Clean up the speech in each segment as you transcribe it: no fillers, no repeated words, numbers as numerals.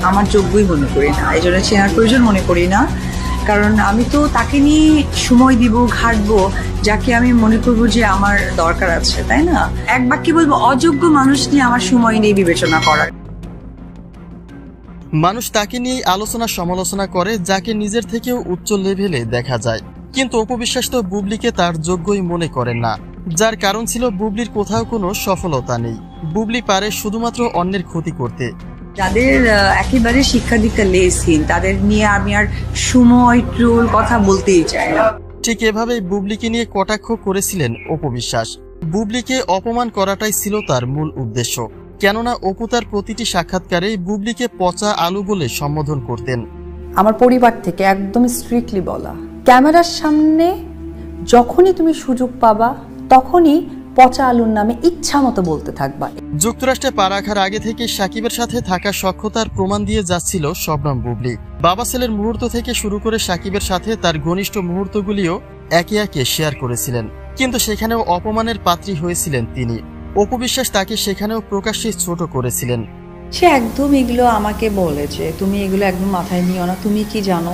আমার যোগ্যই মনে করি না, এই জন্য চেনার প্রয়োজন মনে করি না। কারণ আমি তো তাকে নিয়ে সময় দিব, ঘাটবো যাকে আমি মনে করবো যে আমার দরকার আছে, তাই না? এক বাক্যে বলবো, অযোগ্য মানুষ নিয়ে আমার সময় নেই বিবেচনা করার। মানুষ তাকে নিয়ে আলোচনা সমালোচনা করে যাকে নিজের থেকেও উচ্চ লেভেলে দেখা যায়, কিন্তু অপু বিশ্বাস তো বুবলিকে তার যোগ্যই মনে করেন না, যার কারণ ছিল বুবলির কোথাও কোনো সফলতা নেই। বুবলি পারে শুধুমাত্র অন্যের ক্ষতি করতে। যাদের একেবারে শিক্ষা দীক্ষা লেসহীন তাদের নিয়ে আমি আর সময় ট্রোল কথা বলতেই চাই না। ঠিক এভাবেই বুবলিকে নিয়ে কটাক্ষ করেছিলেন অপু বিশ্বাস। বুবলিকে অপমান করাটাই ছিল তার মূল উদ্দেশ্য, কেননা অপু তার প্রতিটি সাক্ষাৎকারে বুবলিকে পচা আলু বলে সম্বোধন করতেন। আমার পরিবার থেকে একদম স্ট্রিক্টলি বলা, ক্যামেরার সামনে যখনই তুমি সুযোগ পাবা তখনই পচা আলুর নামে ইচ্ছা মতো বলতে থাকবা। যুক্তরাষ্ট্রে পা রাখার আগে থেকে সাকিবের সাথে থাকা সখ্যতার প্রমাণ দিয়ে যাচ্ছিল শবনম বুবলি। বাবা ছেলের মুহূর্ত থেকে শুরু করে সাকিবের সাথে তার ঘনিষ্ঠ মুহূর্তগুলিও একে একে শেয়ার করেছিলেন, কিন্তু সেখানেও অপমানের পাত্রী হয়েছিলেন তিনি। অপু বিশ্বাস তাকে সেখানেও প্রকাশ্যে ছোট করেছিলেন। সে একদম এগুলো আমাকে বলেছে, তুমি এগুলো একদম মাথায় নিও না, তুমি কি জানো,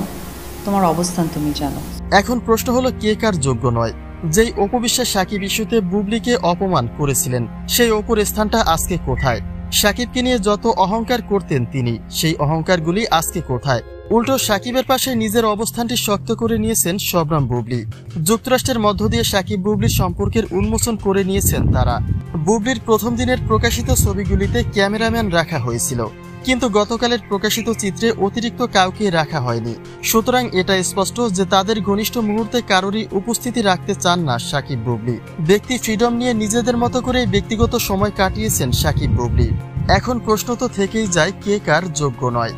তোমার অবস্থান তুমি জানো। এখন প্রশ্ন হলো, কে কার যোগ্য নয়? যেই অপু বিশ্বাস সাকিব ইস্যুতে বুবলিকে অপমান করেছিলেন, সেই অপুর স্থানটা আজকে কোথায়? সাকিবকে নিয়ে যত অহংকার করতেন তিনি, সেই অহংকারগুলি আজকে কোথায়? উল্টো সাকিবের পাশে নিজের অবস্থানটি শক্ত করে নিয়েছেন শবনম বুবলি। যুক্তরাষ্ট্রের মধ্য দিয়ে সাকিব বুবলির সম্পর্কের উন্মোচন করে নিয়েছেন তারা। বুবলির প্রথম দিনের প্রকাশিত ছবিগুলিতে ক্যামেরাম্যান রাখা হয়েছিল, কিন্তু গতকালের প্রকাশিত চিত্রে অতিরিক্ত কাউকে রাখা হয়নি। সুতরাং এটা স্পষ্ট যে তাদের ঘনিষ্ঠ মুহূর্তে কারোরই উপস্থিতি রাখতে চান না সাকিব বুবলি। ব্যক্তি ফ্রিডম নিয়ে নিজেদের মতো করে ব্যক্তিগত সময় কাটিয়েছেন সাকিব বুবলি। এখন প্রশ্ন তো থেকেই যায়, কে কার যোগ্য নয়।